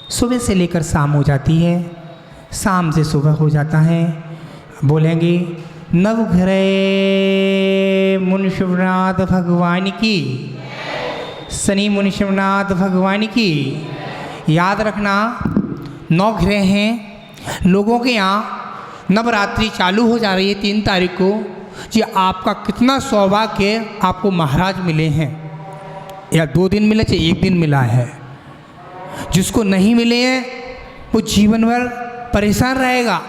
सुबह से लेकर शाम हो जाती है, शाम से सुबह हो जाता है। बोलेंगे नवग्रह मुनि शिवनाथ भगवान की, शनि मुनि शिवनाथ भगवान की। याद रखना 9 ग्रह हैं। लोगों के यहाँ नवरात्रि चालू हो जा रही है 3 तारीख को। जी आपका कितना सौभाग्य आपको महाराज मिले हैं, या 2 दिन मिले चाहे 1 दिन मिला है। जिसको नहीं मिले हैं वो जीवन भर परेशान रहेगा।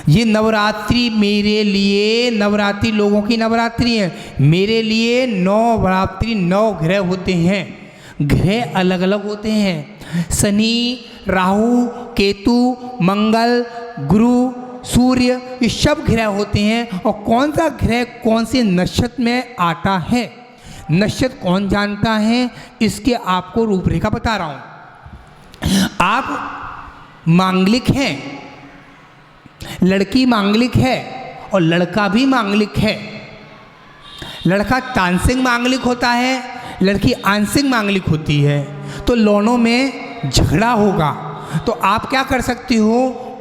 ये नवरात्रि मेरे लिए, नवरात्रि लोगों की नवरात्रि है, मेरे लिए नवरात्रि 9 ग्रह होते हैं। ग्रह अलग अलग होते हैं। शनि, राहु, केतु, मंगल, गुरु, सूर्य, ये सब ग्रह होते हैं। और कौन सा ग्रह कौन से नक्षत्र में आता है, नक्षत्र कौन जानता है, इसके आपको रूपरेखा बता रहा हूँ। आप मांगलिक हैं, लड़की मांगलिक है और लड़का भी मांगलिक है। लड़का तांत्रिक मांगलिक होता है, लड़की आंशिक मांगलिक होती है। तो दोनों में झगड़ा होगा तो आप क्या कर सकती हो,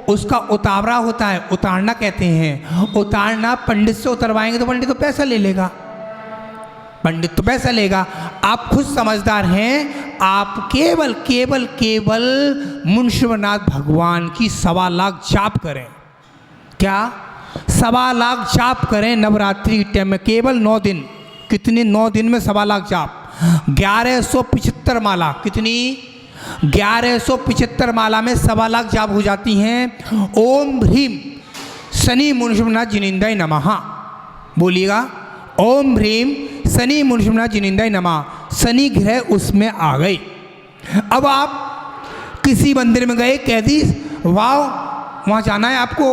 उसका उतावरा होता है, उतारना कहते हैं। उतारना पंडित से उतरवाएंगे तो पंडित तो पैसा ले लेगा, पंडित तो पैसा लेगा। आप खुद समझदार हैं, आप केवल केवल केवल मुनि शिवनाथ भगवान की 1.25 लाख जाप करें। क्या 1.25 लाख जाप करें नवरात्रि के टाइम में, केवल 9 दिन। कितने 9 दिन में 1.25 लाख जाप, 1175 माला। कितनी 1175 माला में 1.25 लाख जाप हो जाती हैं। ओम ह्रीम शनि मुनि शिवनाथ जिनेन्द्राय नमः बोलिएगा। ओम ह्रीम शनि मुनि शिवनाथ जिनेन्द्राय नमः। शनि ग्रह उसमें आ गए। अब आप किसी मंदिर में गए, कह दी वाह वहाँ जाना है आपको,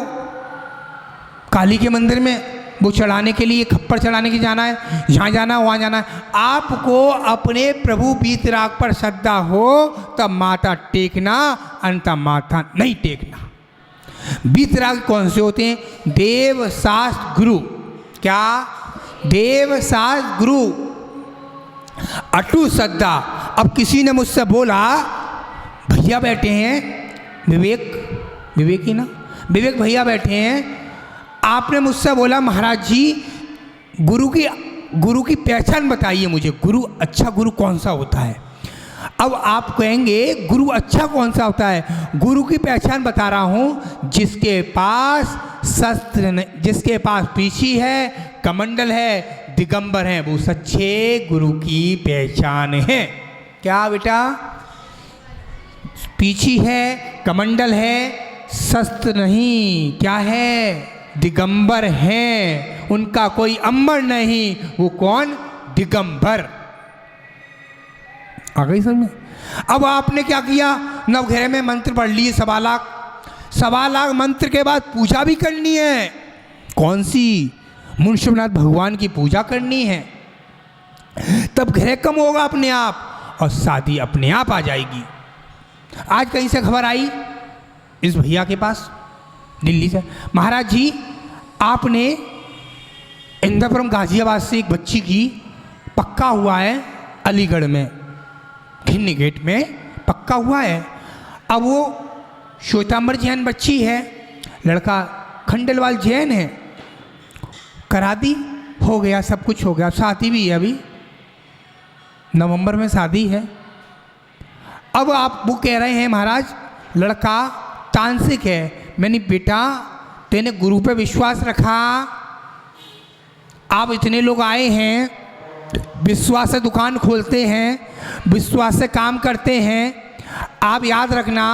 काली के मंदिर में वो चढ़ाने के लिए, खप्पर चढ़ाने के जाना है, यहाँ जाना है, वहाँ जाना है। आपको अपने प्रभु वीतराग पर श्रद्धा हो तब माथा टेकना, अन्यथा माथा नहीं टेकना। वीतराग कौन से होते हैं? देव शास्त्र गुरु। क्या? देव शास्त्र गुरु, अटूट श्रद्धा। अब किसी ने मुझसे बोला, भैया बैठे हैं विवेक ही ना, विवेक भैया बैठे हैं, आपने मुझसे बोला महाराज जी गुरु की पहचान बताइए मुझे, गुरु अच्छा गुरु कौन सा होता है। अब आप कहेंगे गुरु अच्छा कौन सा होता है? गुरु की पहचान बता रहा हूँ, जिसके पास शस्त्र, जिसके पास पीछी है, कमंडल है, दिगंबर है, वो सच्चे गुरु की पहचान है। क्या बेटा? पीछी है, कमंडल है, शस्त्र नहीं, क्या है? दिगंबर हैं। उनका कोई अम्बर नहीं, वो कौन? दिगंबर। आ गई समझ में? अब आपने क्या किया, नवग्रह में मंत्र पढ़ लिए 1.25 लाख। 1.25 लाख मंत्र के बाद पूजा भी करनी है। कौन सी? मुनि शिवनाथ भगवान की पूजा करनी है, तब ग्रह कम होगा अपने आप और शादी अपने आप आ जाएगी। आज कहीं से खबर आई इस भैया के पास दिल्ली से, महाराज जी आपने इंद्रपुरम गाजियाबाद से एक बच्ची की पक्का हुआ है, अलीगढ़ में खिन्नी गेट में पक्का हुआ है। अब वो श्वेतांबर जैन बच्ची है, लड़का खंडेलवाल जैन है, करा दी, हो गया, सब कुछ हो गया। शादी भी है, अभी नवंबर में शादी है। अब आप वो कह रहे हैं महाराज लड़का तांत्रिक है। मैंने बेटा तेने गुरु पे विश्वास रखा, आप इतने लोग आए हैं, विश्वास से दुकान खोलते हैं, विश्वास से काम करते हैं। आप याद रखना,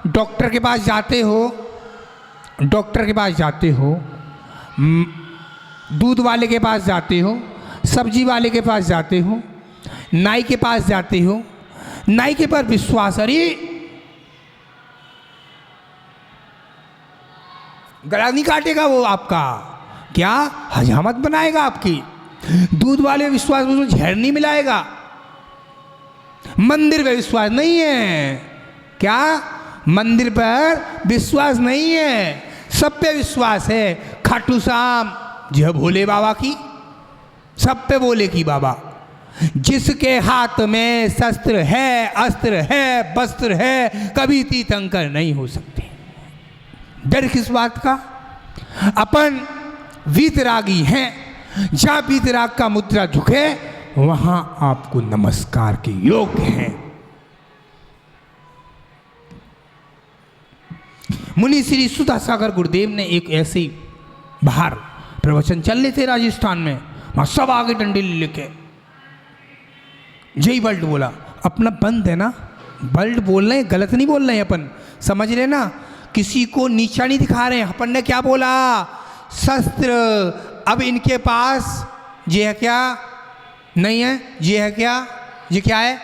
डॉक्टर के पास जाते हो, डॉक्टर के पास जाते हो, दूध वाले के पास जाते हो, सब्जी वाले के पास जाते हो, नाई के पास जाते हो, नाई के पास विश्वास, अरे गला नहीं काटेगा वो आपका, क्या हजामत बनाएगा आपकी। दूध वाले विश्वास में जहर नहीं मिलाएगा। मंदिर पे विश्वास नहीं है, क्या मंदिर पर विश्वास नहीं है, सब पे विश्वास है। खाटू श्याम जो भोले बाबा की, सब पे बोले की बाबा, जिसके हाथ में शस्त्र है, अस्त्र है, वस्त्र है, कभी तीर्थंकर नहीं हो सकते। डर किस बात का? अपन वीतरागी हैं, जहां वीतराग का मुद्रा झुके वहां आपको नमस्कार के योग्य हैं। मुनि श्री सुधासागर गुरुदेव ने एक ऐसी बाहर प्रवचन चल रहे थे राजस्थान में, वहां सब आगे डंडे लेके जय वर्ल्ड बोला। अपना बंद है ना, वर्ल्ड बोल रहे हैं, गलत नहीं बोल रहे हैं, अपन समझ रहे ना, किसी को नीचा नहीं दिखा रहे हैं। अपन ने क्या बोला? शस्त्र। अब इनके पास ये है क्या? नहीं है। ये है क्या? ये क्या है?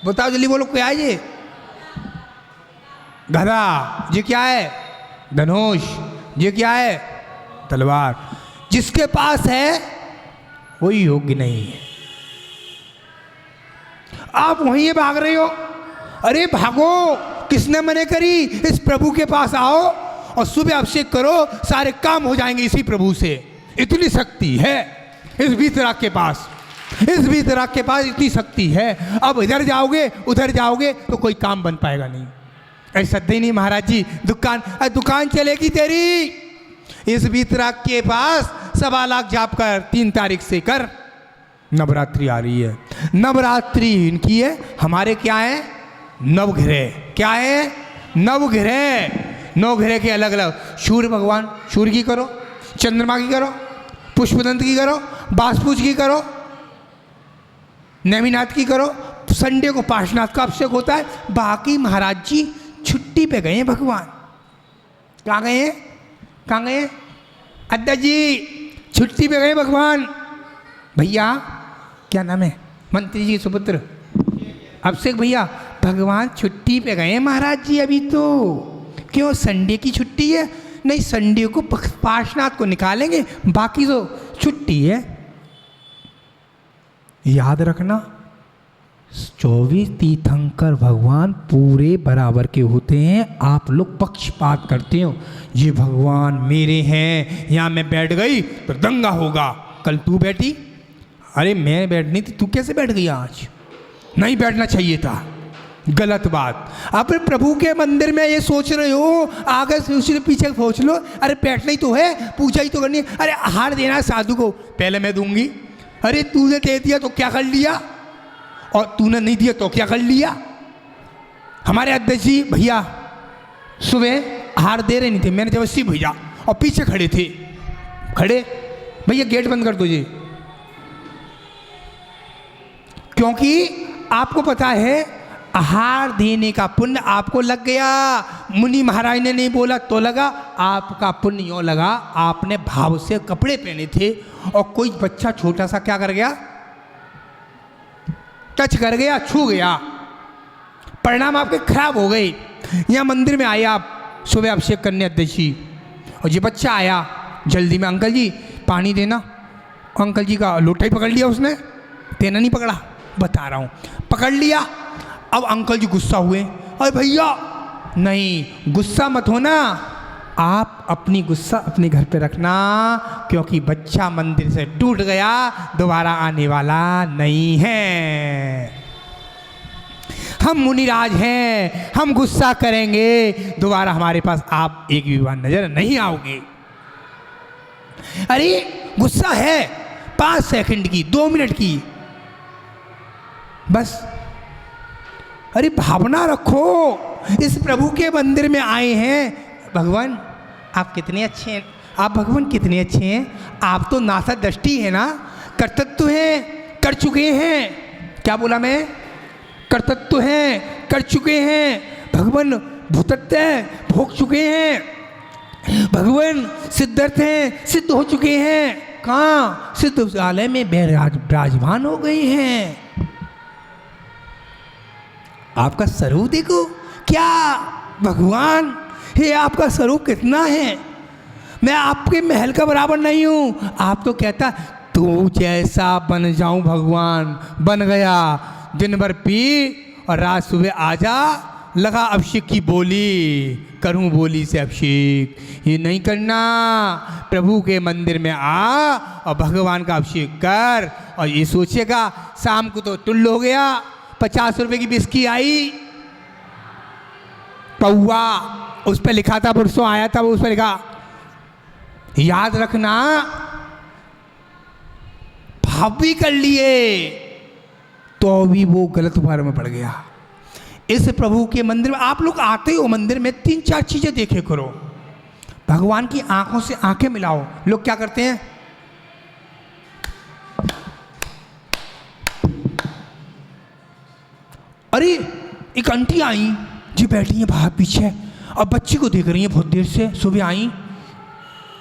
बताओ जल्दी बोलो, क्या है ये? गदा। ये क्या है? धनुष। ये क्या है? तलवार। जिसके पास है वही योग्य नहीं है। आप वहीं भाग रहे हो। अरे भागो, किसने मने करी? इस प्रभु के पास आओ और सुबह अभिषेक करो, सारे काम हो जाएंगे इसी प्रभु से। इतनी शक्ति है इस वीतराग के पास, इस वीतराग के पास इतनी शक्ति है। अब इधर जाओगे उधर जाओगे तो कोई काम बन पाएगा नहीं। ऐसा नहीं महाराज जी, दुकान चलेगी तेरी। इस वीतराग के पास 1.25 लाख जाप कर, 3 तारीख से कर। नवरात्रि आ रही है, नवरात्रि इनकी है, हमारे क्या है? नवग्रह। क्या है? नवग्रह। 9 ग्रह के अलग अलग। सूर्य भगवान, सूर्य की करो, चंद्रमा की करो, पुष्पदंत की करो, बासपुज की करो, नेमिनाथ की करो। संडे को पार्श्वनाथ का अभिषेक होता है। बाकी महाराज जी छुट्टी पे गए हैं भगवान। कहाँ गए हैं? कहाँ गए? अड्डा जी छुट्टी पे गए भगवान। भैया क्या नाम है? मंत्री जी सुपुत्र अभिषेक भैया, भगवान छुट्टी पे गए हैं महाराज जी अभी तो। क्यों? संडे की छुट्टी है? नहीं, संडे को पार्श्वनाथ को निकालेंगे, बाकी तो छुट्टी है। याद रखना, 24 तीर्थंकर भगवान पूरे बराबर के होते हैं। आप लोग पक्षपात करते हो, ये भगवान मेरे हैं, यहाँ मैं बैठ गई तो दंगा होगा। कल तू बैठी, अरे मैं बैठनी थी, तू कैसे बैठ गई आज? नहीं बैठना चाहिए था, गलत बात। आप प्रभु के मंदिर में ये सोच रहे हो, आगे से उसके पीछे सोच लो, अरे बैठना ही तो है, पूजा ही तो करनी है। अरे आहार देना है साधु को, पहले मैं दूंगी। अरे तूने दे दिया तो क्या कर लिया, और तूने नहीं दिया तो क्या कर लिया। हमारे अध्यक्ष जी भैया सुबह आहार दे रहे नहीं थे, मैंने जबरदस्ती भैया, और पीछे खड़े थे, खड़े भैया गेट बंद कर दो जी, क्योंकि आपको पता है आहार देने का पुण्य आपको लग गया। मुनि महाराज ने नहीं बोला तो लगा, आपका पुण्य यूँ लगा, आपने भाव से कपड़े पहने थे और कोई बच्चा छोटा सा क्या कर गया? टच कर गया, छू गया, परिणाम आपके खराब हो गए। यहाँ मंदिर में आए आप सुबह अभिषेक करने अध्यक्ष जी, और ये बच्चा आया जल्दी में, अंकल जी पानी देना। अंकल जी का लोटा ही पकड़ लिया उसने, तेना नहीं पकड़ा, बता रहा हूँ, पकड़ लिया। अब अंकल जी गुस्सा हुए, अरे भैया नहीं गुस्सा मत होना, आप अपनी गुस्सा अपने घर पे रखना, क्योंकि बच्चा मंदिर से टूट गया, दोबारा आने वाला नहीं है। हम मुनिराज हैं, हम गुस्सा करेंगे, दोबारा हमारे पास आप एक भी बार नजर नहीं आओगे। अरे गुस्सा है 5 सेकंड की, 2 मिनट की, बस। अरे भावना रखो, इस प्रभु के मंदिर में आए हैं। भगवान आप कितने अच्छे हैं, आप भगवान कितने अच्छे हैं, आप तो नासा दृष्टि है ना, कर्तृत्व हैं, कर चुके हैं। क्या बोला मैं? कर्तृत्व हैं, कर चुके हैं। भगवान भूतत्व हैं, भोग चुके हैं। भगवान सिद्धार्थ हैं, सिद्ध हो चुके हैं। कहाँ? सिद्धालय में विराजमान हो गए हैं। आपका स्वरूप देखो, क्या भगवान हे आपका स्वरूप कितना है। मैं आपके महल का बराबर नहीं हूँ। आप तो कहता तू जैसा बन जाऊं भगवान, बन गया। दिन भर पी और रात सुबह आजा लगा अभिषेक की बोली, करूं बोली से अभिषेक। ये नहीं करना, प्रभु के मंदिर में आ और भगवान का अभिषेक कर। और ये सोचेगा शाम को तो टुल्ल हो गया, 50 रुपए की बिस्की आई, पौआ उस पर लिखा था, परसों आया था वो, उस पर लिखा याद रखना, भाव भी कर लिए तो भी वो गलत मार्ग में पड़ गया। इस प्रभु के मंदिर में आप लोग आते हो, मंदिर में 3-4 चीजें देखे करो। भगवान की आंखों से आंखें मिलाओ। लोग क्या करते हैं, अरे एक आंटी आई जी, बैठी है बाहर पीछे और बच्ची को देख रही है बहुत देर से, सुबह आई।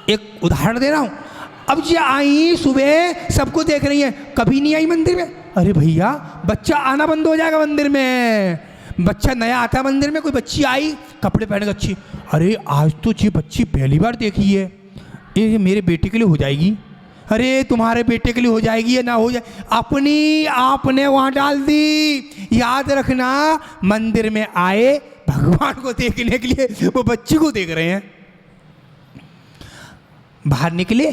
एक उदाहरण दे रहा हूं, अब जी आई सुबह, सबको देख रही है, कभी नहीं आई मंदिर में। अरे भैया, बच्चा आना बंद हो जाएगा मंदिर में, बच्चा नया आता है मंदिर में, कोई बच्ची आई कपड़े पहने अच्छी, अरे आज तो जी बच्ची पहली बार देखी है, ये मेरे बेटे के लिए हो जाएगी, अरे तुम्हारे बेटे के लिए हो जाएगी या ना हो जाए, अपनी आपने वहाँ डाल दी। याद रखना, मंदिर में आए भगवान को देखने के लिए, वो बच्ची को देख रहे हैं। बाहर निकले,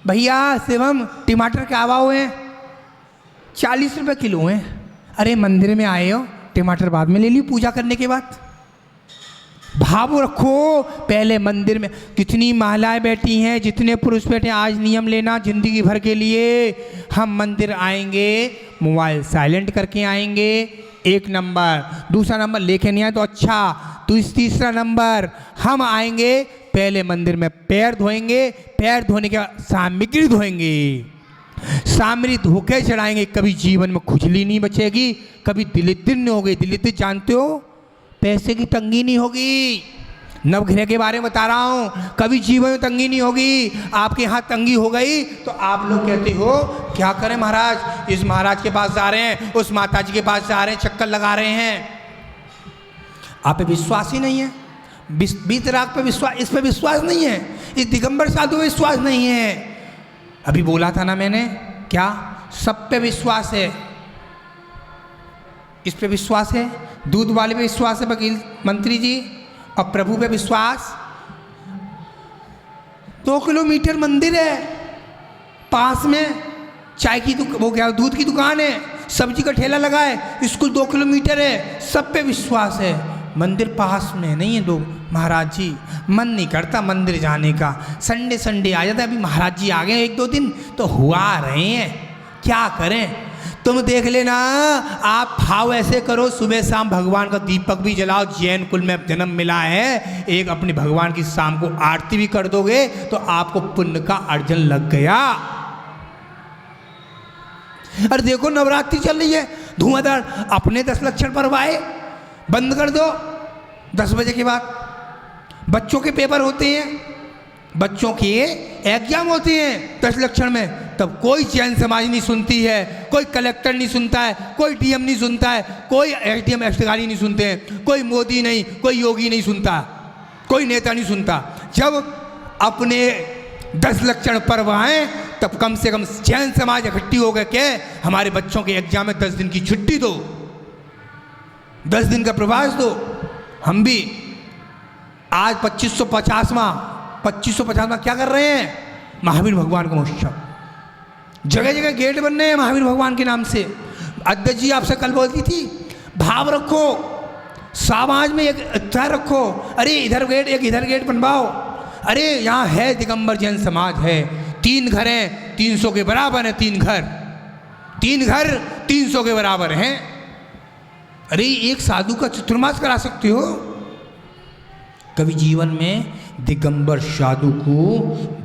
भैया शिवम टमाटर क्या भाव हैं? 40 रुपये किलो हैं। अरे मंदिर में आए हो, टमाटर बाद में ले ली पूजा करने के बाद। भाव रखो पहले मंदिर में। कितनी महिलाएं बैठी हैं, जितने पुरुष बैठे हैं, आज नियम लेना जिंदगी भर के लिए। हम मंदिर आएंगे, मोबाइल साइलेंट करके आएंगे, 1 नंबर। दूसरा नंबर लेके नहीं आए तो अच्छा, तो इस तीसरा नंबर हम आएंगे, पहले मंदिर में पैर धोएंगे, पैर धोने के बाद सामग्री धोएंगे, सामग्री धोके चढ़ाएंगे। कभी जीवन में खुजली नहीं बचेगी, कभी दलिद्र नहीं होगी। दलिद्र जानते हो, पैसे की तंगी नहीं होगी। नवग्रह के बारे में बता रहा हूँ, कभी जीवन में तंगी नहीं होगी। आपके यहाँ तंगी हो गई तो आप लोग कहते हो क्या करें महाराज, इस महाराज के पास जा रहे हैं, उस माता जी के पास जा रहे हैं, चक्कर लगा रहे हैं। आप पे विश्वास ही नहीं है, बीतराग पे विश्वास, इस पे विश्वास नहीं है, इस दिगंबर साधु पे विश्वास नहीं है। अभी बोला था ना मैंने, क्या सब पे विश्वास है, इस पे विश्वास है, दूध वाले पे विश्वास है वकील मंत्री जी, और प्रभु पे विश्वास। 2 किलोमीटर मंदिर है, पास में चाय की वो क्या दूध की दुकान है, सब्जी का ठेला लगा है, स्कूल 2 किलोमीटर है, सब पे विश्वास है। मंदिर पास में नहीं है। दो महाराज जी मन नहीं करता मंदिर जाने का, संडे आ जाता है। अभी महाराज जी आ गए 1-2 दिन तो हुआ रहे हैं, क्या करें। तुम देख लेना, आप भाव ऐसे करो, सुबह शाम भगवान का दीपक भी जलाओ। जैन कुल में जन्म मिला है, एक अपने भगवान की शाम को आरती भी कर दोगे तो आपको पुण्य का अर्जन लग गया। अरे देखो नवरात्रि चल रही है धुआंधार, अपने 10 लक्षण परवाए बंद कर दो 10 बजे के बाद। बच्चों के पेपर होते हैं, बच्चों के एग्जाम होते हैं 10 लक्षण में, तब कोई जैन समाज नहीं सुनती है, कोई कलेक्टर नहीं सुनता है, कोई डीएम नहीं सुनता है, कोई एसडीएम अधिकारी नहीं सुनते हैं, कोई मोदी नहीं, कोई योगी नहीं सुनता, कोई नेता नहीं सुनता। जब अपने 10 लक्षण पर्व आए तब कम से कम जैन समाज इकट्ठी हो गए के हमारे बच्चों के एग्जाम में 10 दिन की छुट्टी दो, 10 दिन का प्रवास दो। हम भी आज 2550वां क्या कर रहे हैं, महावीर भगवान का महोत्सव, जगह जगह गेट बन रहे हैं महावीर भगवान के नाम से। अध्यक्ष जी आपसे कल बोलती थी, भाव रखो, समाज में एक अच्छा रखो। अरे इधर गेट, एक इधर गेट बनवाओ। अरे यहाँ है दिगंबर जैन समाज है, 3 घर हैं, 300 के बराबर हैं, 3 घर 300 के बराबर हैं। अरे एक साधु का चतुर्मास करा सकते हो। कभी जीवन में दिगंबर साधु को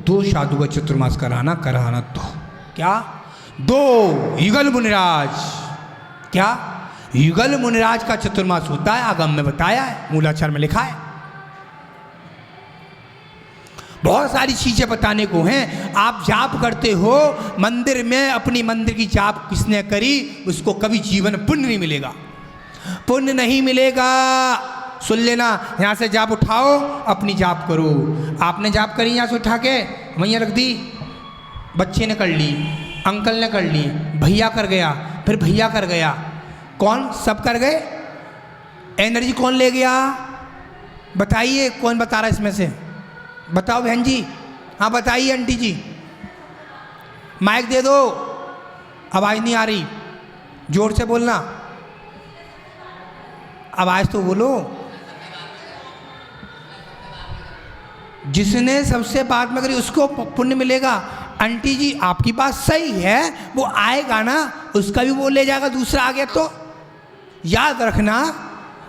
2 साधु का चतुर्मास कराना तो क्या 2 युगल मुनिराज, क्या युगल मुनिराज का चतुर्मास होता है, आगम में बताया है, मूलाचार में लिखा है। बहुत सारी चीजें बताने को हैं। आप जाप करते हो मंदिर में, अपनी मंदिर की जाप किसने करी उसको कभी जीवन में पुण्य नहीं मिलेगा, पुण्य नहीं मिलेगा। सुन लेना, यहाँ से जाप उठाओ, अपनी जाप करो। आपने जाप करी यहाँ से उठा के वहीं रख दी, बच्चे ने कर ली, अंकल ने कर ली, भैया कर गया, फिर भैया कर गया, कौन सब कर गए, एनर्जी कौन ले गया? बताइए, कौन बता रहा है इसमें से? बताओ बहन जी, हाँ बताइए आंटी जी, माइक दे दो, आवाज़ नहीं आ रही, जोर से बोलना, आवाज़ तो बोलो। जिसने सबसे बात में करी उसको पुण्य मिलेगा। आंटी जी आपकी बात सही है, वो आएगा ना, उसका भी वो ले जाएगा, दूसरा आ गया तो। याद रखना,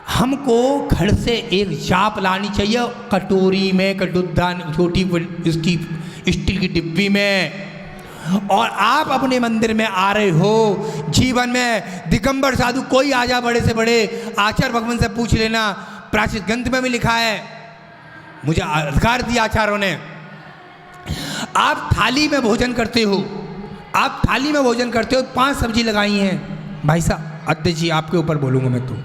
हमको घर से एक जाप लानी चाहिए, कटोरी में, कटुद्दान, छोटी इसकी स्टील की डिब्बी में। और आप अपने मंदिर में आ रहे हो, जीवन में दिगंबर साधु कोई आ जा, बड़े से बड़े आचार्य भगवान से पूछ लेना, प्राचीन ग्रंथ में भी लिखा है, मुझे अधिकार दिया आचार्यों ने। आप थाली में भोजन करते हो, आप थाली में भोजन करते हो, 5 सब्जी लगाई हैं भाई साहब, अध्यक्ष जी आपके ऊपर बोलूँगा मैं तो।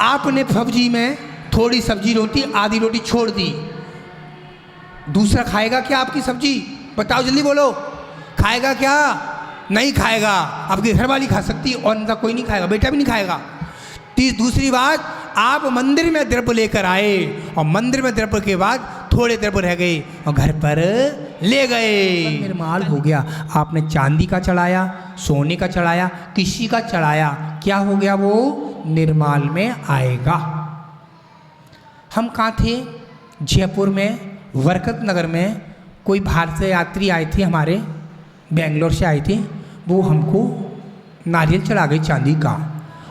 आपने सब्जी में थोड़ी सब्जी रोटी, आधी रोटी छोड़ दी, दूसरा खाएगा क्या आपकी सब्जी? बताओ जल्दी बोलो, खाएगा क्या? नहीं खाएगा। आपकी घरवाली खा सकती है और उनका कोई नहीं खाएगा, बेटा भी नहीं खाएगा। दूसरी बात, आप मंदिर में द्रव्य लेकर आए और मंदिर में द्रव्य के बाद थोड़े द्रव्य रह गए और घर पर ले गए, निर्माल हो गया। आपने चांदी का चढ़ाया, सोने का चढ़ाया, किसी का चढ़ाया, क्या हो गया? वो निर्माल में आएगा। हम कहाँ थे? जयपुर में, बरकत नगर में। कोई बाहर से यात्री आए थे, हमारे बेंगलोर से आए थे, वो हमको नारियल चढ़ा गई चांदी का,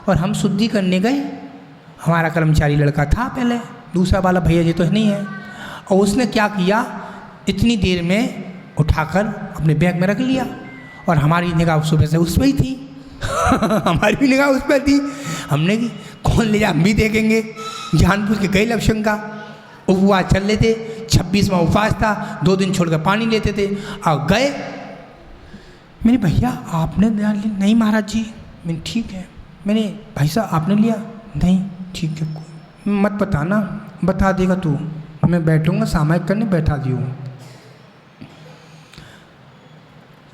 और हम शुद्धि करने गए। हमारा कर्मचारी लड़का था पहले, दूसरा वाला भैया जी तो नहीं है, और उसने क्या किया, इतनी देर में उठाकर अपने बैग में रख लिया, और हमारी निगाह सुबह से उस पर ही थी हमारी भी निगाह उस पर थी। हमने कि कौन ले जा, हम भी देखेंगे, जानबूझ के गए लवशंका। उपवास चल रहे थे, 26वां उपवास था, 2 दिन छोड़कर पानी लेते थे, और गए। मैंने, भैया आपने नहीं महाराज जी। मैंने, ठीक है। मैंने, भाई साहब आपने लिया? नहीं, ठीक है, मत बताना, बता देगा तू, मैं बैठूंगा सामायिक करने, बैठा दियो।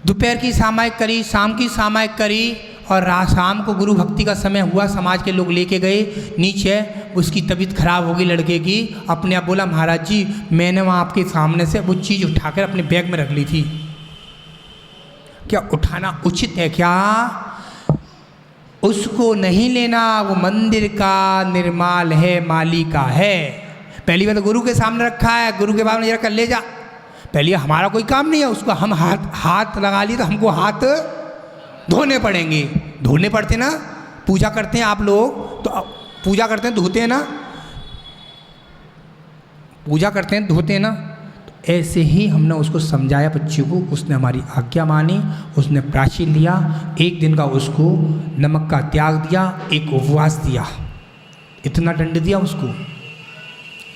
दोपहर की सामायिक करी, शाम की सामायिक करी, और शाम को गुरु भक्ति का समय हुआ, समाज के लोग लेके गए नीचे। उसकी तबीयत खराब हो गई लड़के की, अपने आप बोला, महाराज जी मैंने वहाँ आपके सामने से वो चीज़ उठाकर अपने बैग में रख ली थी। क्या उठाना उचित है क्या? उसको नहीं लेना, वो मंदिर का निर्माल है, माली का है। पहली बार तो गुरु के सामने रखा है, गुरु के बाद में रखा, ले जा। पहले हमारा कोई काम नहीं है, उसको हम हाथ लगा लिए तो हमको हाथ धोने पड़ेंगे। धोने पड़ते ना, पूजा करते हैं आप लोग तो पूजा करते हैं, धोते हैं ना, पूजा करते हैं, धोते हैं ना। तो ऐसे ही हमने उसको समझाया बच्चे को, उसने हमारी आज्ञा मानी, उसने प्राचीन लिया, 1 दिन का उसको नमक का त्याग दिया, एक उपवास दिया, इतना दंड दिया उसको।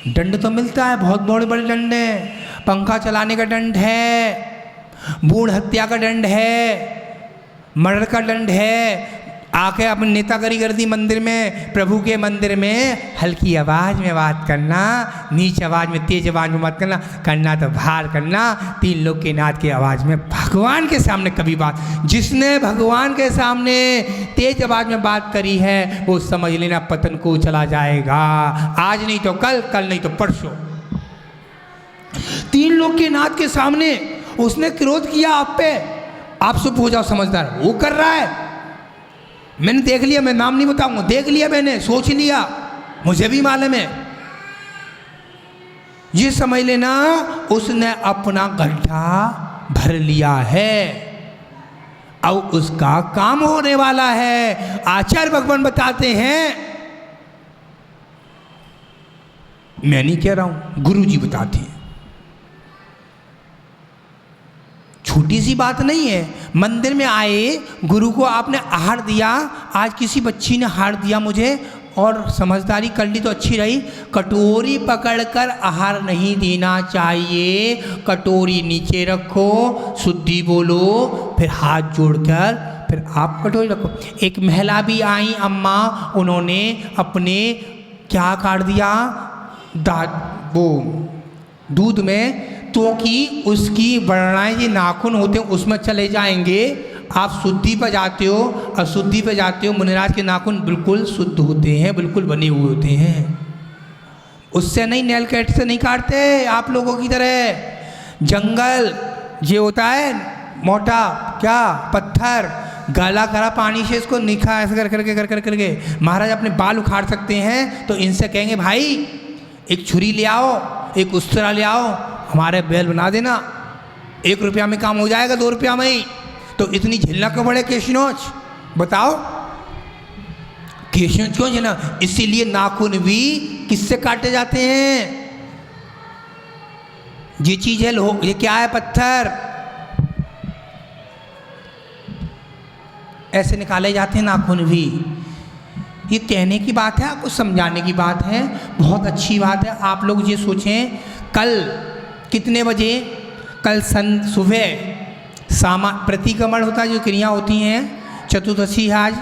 दंड तो मिलता है, बहुत बड़े बड़े दंड है, पंखा चलाने का दंड है, भ्रूण हत्या का दंड है, मर्डर का दंड है। आके अपनी नेतागिरी कर दी मंदिर में, प्रभु के मंदिर में हल्की आवाज़ में बात करना, नीच आवाज़ में, तेज आवाज़ में बात करना, करना तो बाहर करना, 3 लोग के नाथ की आवाज़ में, भगवान के सामने कभी बात। जिसने भगवान के सामने तेज आवाज़ में बात करी है, वो समझ लेना पतन को चला जाएगा, आज नहीं तो कल, कल नहीं तो परसों। 3 लोग के नाथ के सामने उसने क्रोध किया आप पे, आप चुप हो जाओ समझदार, वो कर रहा है, मैंने देख लिया, मैं नाम नहीं बताऊंगा, देख लिया मैंने, सोच लिया, मुझे भी मालूम है। ये समझ लेना उसने अपना गड्ढा भर लिया है, अब उसका काम होने वाला है। आचार्य भगवान बताते हैं, मैं नहीं कह रहा हूं, गुरु जी बताते हैं, छोटी सी बात नहीं है। मंदिर में आए, गुरु को आपने आहार दिया, आज किसी बच्ची ने आहार दिया मुझे, और समझदारी कर ली तो अच्छी रही, कटोरी पकड़कर आहार नहीं देना चाहिए, कटोरी नीचे रखो, शुद्धि बोलो, फिर हाथ जोड़कर फिर आप कटोरी रखो। एक महिला भी आई अम्मा, उन्होंने अपने क्या काट दिया, वो दूध में, तो कि उसकी वर्णाएं, ये नाखून होते हैं उसमें चले जाएंगे, आप शुद्धि पर जाते हो, अशुद्धि पर जाते हो, मुनिराज के नाखून बिल्कुल शुद्ध होते हैं, बिल्कुल बने हुए होते हैं। उससे नहीं, नेल कट से नहीं काटते आप लोगों की तरह। जंगल ये होता है मोटा क्या पत्थर, गाला करा पानी से इसको निखा ऐसे करके महाराज अपने बाल उखाड़ सकते हैं। तो इनसे कहेंगे भाई एक छुरी ले आओ, एक उस्तरा ले आओ, हमारे बैल बना देना, 1 रुपया में काम हो जाएगा, 2 रुपया में ही। तो इतनी झेलना क्यों पड़े केशनोच, बताओ केशनोच क्यों झेलना? इसीलिए नाखून भी किससे काटे जाते हैं? ये चीज है, ये क्या है? पत्थर ऐसे निकाले जाते हैं नाखून भी। ये कहने की बात है, आपको समझाने की बात है, बहुत अच्छी बात है। आप लोग ये सोचें कल कितने बजे, कल सुबह प्रतिक्रमण होता है, जो क्रिया होती हैं, चतुर्दशी है आज,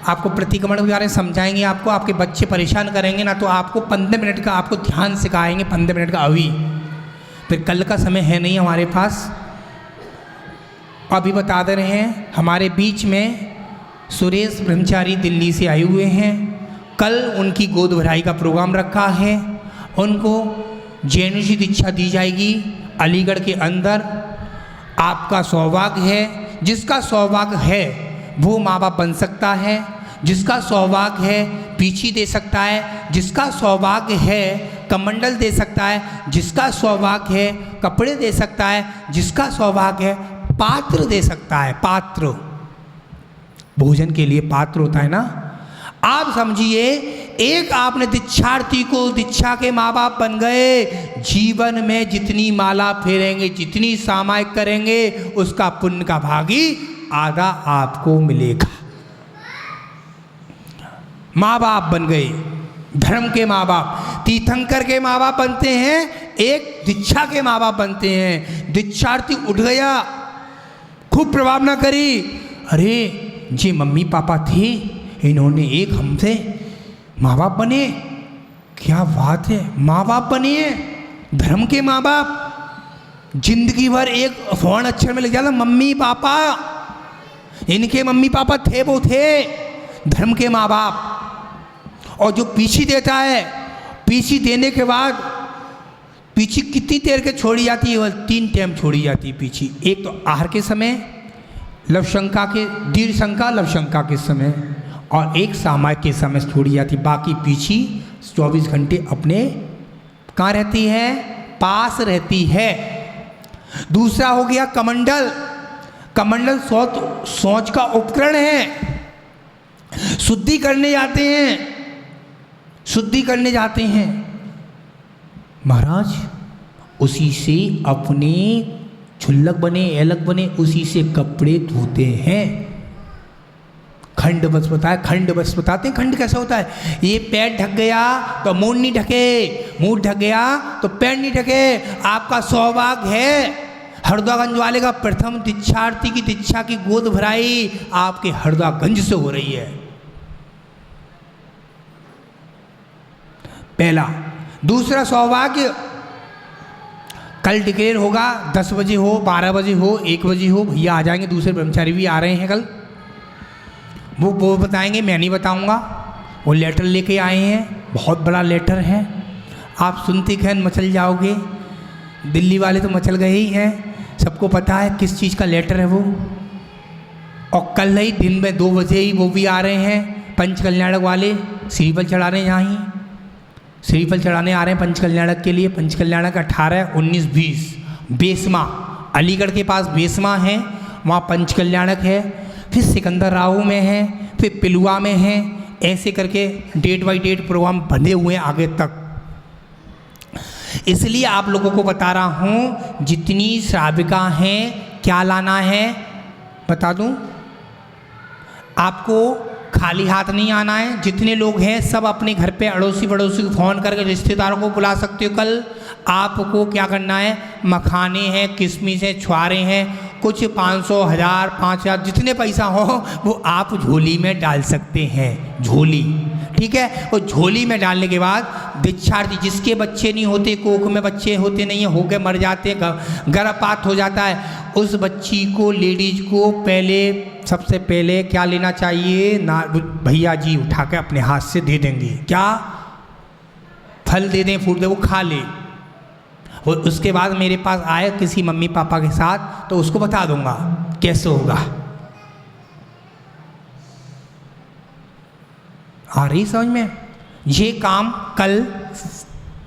आपको प्रतिक्रमण के बारे में समझाएंगे। आपको आपके बच्चे परेशान करेंगे ना, तो आपको 15 मिनट का आपको ध्यान सिखाएंगे, 15 मिनट का अभी। फिर कल का समय है नहीं हमारे पास, अभी बता दे रहे हैं। हमारे बीच में सुरेश ब्रह्मचारी दिल्ली से आए हुए हैं, कल उनकी गोद भराई का प्रोग्राम रखा है। उनको जैनुषी दीक्षा दी जाएगी अलीगढ़ के अंदर। आपका सौभाग्य है, जिसका सौभाग्य है वो माँ बाप बन सकता है, जिसका सौभाग्य है पीछी दे सकता है, जिसका सौभाग्य है कमंडल दे सकता है, जिसका सौभाग्य है कपड़े दे सकता है, जिसका सौभाग्य है पात्र दे सकता है। पात्र, भोजन के लिए पात्र होता है ना। आप समझिए, एक आपने दीक्षार्थी को दीक्षा के माँ बाप बन गए, जीवन में जितनी माला फेरेंगे, जितनी सामायिक करेंगे, उसका पुण्य का भागी आधा आपको मिलेगा। माँ बाप बन गए, धर्म के माँ बाप, तीर्थंकर के माँ बाप बनते हैं, एक दीक्षा के माँ बाप बनते हैं। दीक्षार्थी उठ गया, खूब प्रभाव ना करी, अरे जी मम्मी पापा थे, इन्होंने एक हमसे माँ बाप बने, क्या बात है, माँ बाप बने, धर्म के माँ बाप। जिंदगी भर एक स्वर्ण अक्षर में लिख जाता मम्मी पापा, इनके मम्मी पापा थे, वो थे धर्म के माँ बाप। और जो पीछी देता है, पीछी देने के बाद पीछी कितनी देर के छोड़ी जाती है? 3 टाइम छोड़ी जाती है पीछी। एक तो आहार के समय, लवशंका के, दीर्घ शंका लवशंका के समय, और एक सामायिक के समय छोड़ी जाती। बाकी पीछी 24 घंटे अपने कहाँ रहती है? पास रहती है। दूसरा हो गया कमंडल। कमंडल सोच का उपकरण है, शुद्धि करने जाते हैं, शुद्धि करने जाते हैं महाराज, उसी से अपने छुल्लक बने, एलक बने, उसी से कपड़े धोते हैं। खंड बस बताए, खंड बस बताते हैं। खंड कैसा होता है? ये पैर ढक गया तो मुंह नहीं ढके, मुंह ढक गया तो पैर नहीं ढके। आपका सौभाग्य है हरदोगंज वाले का प्रथम दीक्षार्थी की दीक्षा की गोद भराई आपके हरदोगंज से हो रही है। पहला। दूसरा सौभाग्य, कल डिक्लेयर होगा, 10 बजे हो, 12 बजे हो, 1 बजे हो, भैया आ जाएंगे, दूसरे ब्रह्मचारी भी आ रहे हैं कल, वो बताएंगे, मैं नहीं बताऊंगा। वो लेटर लेके आए हैं, बहुत बड़ा लेटर है, आप सुनते खैन मचल जाओगे। दिल्ली वाले तो मचल गए ही हैं, सबको पता है किस चीज़ का लेटर है वो। और कल ही दिन में 2 बजे ही वो भी आ रहे हैं, पंच कल्याणक वाले श्रीफल चढ़ाने, यहाँ ही श्रीफल चढ़ाने आ रहे हैं पंच कल्याणक के लिए। पंच कल्याणक 18, 19, 20 बेसमा, अलीगढ़ के पास बेसमा है, वहाँ पंच कल्याणक है। फिर सिकंदर राव में है, फिर पिलुआ में है, ऐसे करके डेट बाई डेट प्रोग्राम बंधे हुए हैं आगे तक। इसलिए आप लोगों को बता रहा हूँ, जितनी श्राविका हैं क्या लाना है बता दूँ आपको, खाली हाथ नहीं आना है। जितने लोग हैं सब अपने घर पे अड़ोसी पड़ोसी को फ़ोन करके रिश्तेदारों को बुला सकते हो। कल आपको क्या करना है, मखाने हैं, किशमिश हैं, छुआरे हैं, कुछ 500, 1000, 5000 जितने पैसा हो वो आप झोली में डाल सकते हैं। झोली ठीक है। और झोली में डालने के बाद दीक्षार्थी जिसके बच्चे नहीं होते, कोख में बच्चे होते नहीं है, हो गए मर जाते, गर्भपात हो जाता है, उस बच्ची को, लेडीज को पहले सबसे पहले क्या लेना चाहिए ना, भैया जी उठा के अपने हाथ से दे देंगे, क्या फल दे दें, फ्रूट दे, वो खा ले। और उसके बाद मेरे पास आए किसी मम्मी पापा के साथ, तो उसको बता दूंगा कैसे होगा। आ रही समझ में? ये काम कल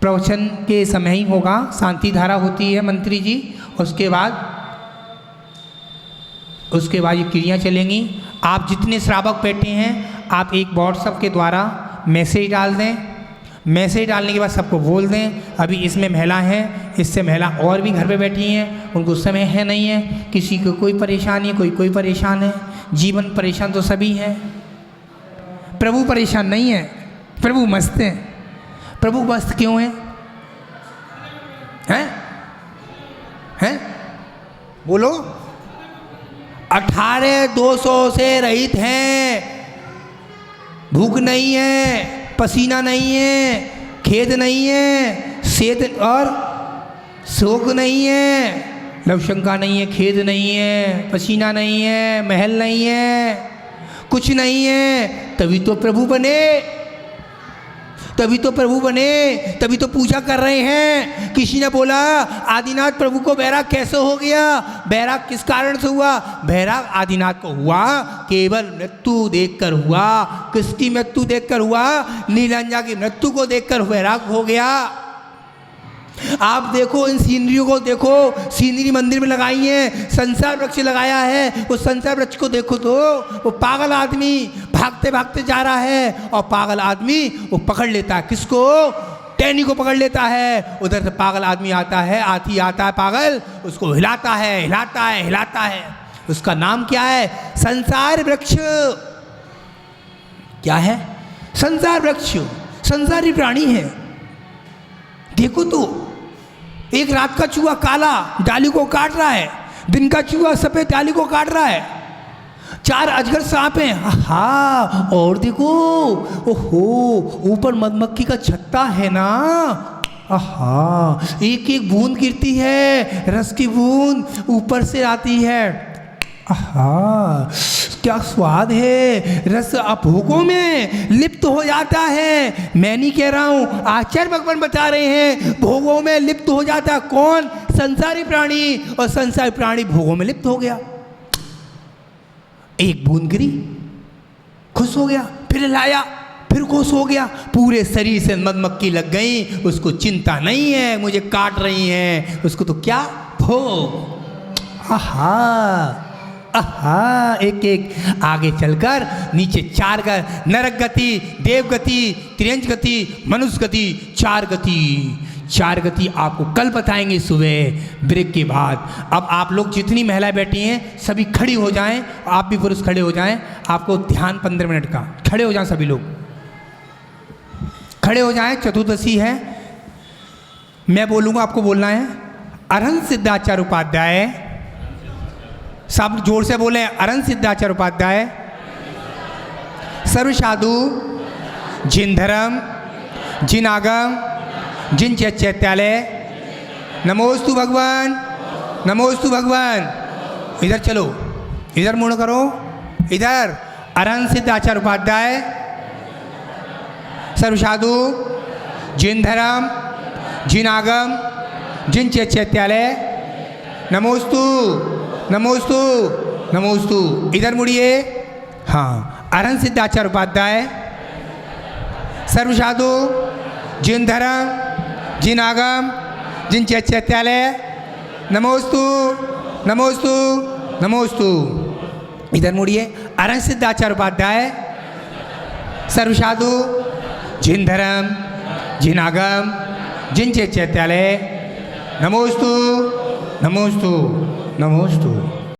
प्रवचन के समय ही होगा, शांति धारा होती है मंत्री जी, उसके बाद ये क्रियाएं चलेंगी। आप जितने श्रावक बैठे हैं, आप एक व्हाट्सएप के द्वारा मैसेज डाल दें, मैसेज डालने के बाद सबको बोल दें अभी इसमें महिला है, इससे महिला और भी घर पे बैठी हैं, उनको समय है नहीं है, किसी को कोई परेशानी है, कोई परेशान है, जीवन परेशान तो सभी हैं, प्रभु परेशान नहीं है, प्रभु मस्त हैं। प्रभु मस्त क्यों हैं? हैं? बोलो। 18,200 से रहित हैं, भूख नहीं है, पसीना नहीं है, खेद नहीं है, सेत और शोक नहीं है, लवशंका नहीं है, खेद नहीं है, पसीना नहीं है, महल नहीं है, कुछ नहीं है, तभी तो प्रभु बने, तभी तो प्रभु बने, तभी तो पूजा कर रहे हैं। किसी ने बोला आदिनाथ प्रभु को बैराग कैसे हो गया? बैराग किस कारण से हुआ? बैराग आदिनाथ को हुआ केवल मृत्यु देखकर हुआ, किसकी मृत्यु देखकर हुआ? नीलांजा की मृत्यु को देखकर बैराग हो गया। आप देखो इन सीनरियों को, देखो सीनरी मंदिर में लगाई है, संसार वृक्ष लगाया है, वो संसार वृक्ष को देखो तो वो पागल आदमी भागते भागते जा रहा है, और पागल आदमी वो पकड़ लेता है, किसको? टहनी को पकड़ लेता है। उधर से पागल आदमी आता है, हाथी आता है पागल, उसको हिलाता है, हिलाता है, हिलाता है। उसका नाम क्या है? संसार वृक्ष। क्या है? संसार वृक्ष, संसारी प्राणी है। देखो तो एक रात का चूहा काला डाली को काट रहा है, दिन का चूहा सफेद डाली को काट रहा है, 4 अजगर सांप हैं, हाँ, और देखो ओहो ऊपर मधुमक्खी का छत्ता है ना, आहा, एक एक बूंद गिरती है, रस की बूंद ऊपर से आती है, आहा, क्या स्वाद है, रस भोगों में लिप्त हो जाता है। मैं नहीं कह रहा हूं, आचार्य भगवान बता रहे हैं, भोगों में लिप्त हो जाता। कौन? संसारी प्राणी, और संसारी प्राणी भोगों में लिप्त हो गया। एक बूंद गिरी, खुश हो गया, फिर लाया, फिर खुश हो गया, पूरे शरीर से मधुमक्खी लग गई, उसको चिंता नहीं है मुझे काट रही हैं, उसको तो क्या भोग। आहा आहा, एक एक आगे चलकर नीचे 4 नरक गति, देव गति, त्रियंज गति, मनुष्य गति, 4 गति आपको कल बताएंगे सुबह ब्रेक के बाद। अब आप लोग जितनी महिलाएं बैठी हैं सभी खड़ी हो जाएं, आप भी पुरुष खड़े हो जाएं। आपको ध्यान 15 मिनट का, खड़े हो जाएं सभी लोग, खड़े हो जाएं। चतुर्दशी है, मैं बोलूँगा आपको बोलना है। अरहंत सिद्धाचार्य उपाध्याय, सब जोर से बोले, अरहंत सिद्धाचार्य उपाध्याय, सर्व साधु जिन धर्म जिन आगम जिन चैत्यालय, नमोस्तु भगवान, नमोस्तु भगवान। इधर चलो, इधर मुड़ करो, इधर। अरहंत सिद्धाचार्य उपाध्याय, सर्व साधु जिन धर्म जिन आगम जिन चैत्यालय, नमोस्तु नमोस्तु नमोस्तु। इधर मुड़िए। हाँ, अरहंत सिद्धाचार्य उपाध्याय, सर्व साधु जिन धर्म जिन आगम जिन चैत्यालय, नमोस्तु नमोस्तु नमोस्तु। इधर मुड़िए। अरहंत सिद्धाचार्य उपाध्याय, सर्व साधु जिन धर्म जिन आगम जिन चैत्यालय, नमोस्तु नमोस्तु नमोस्तु।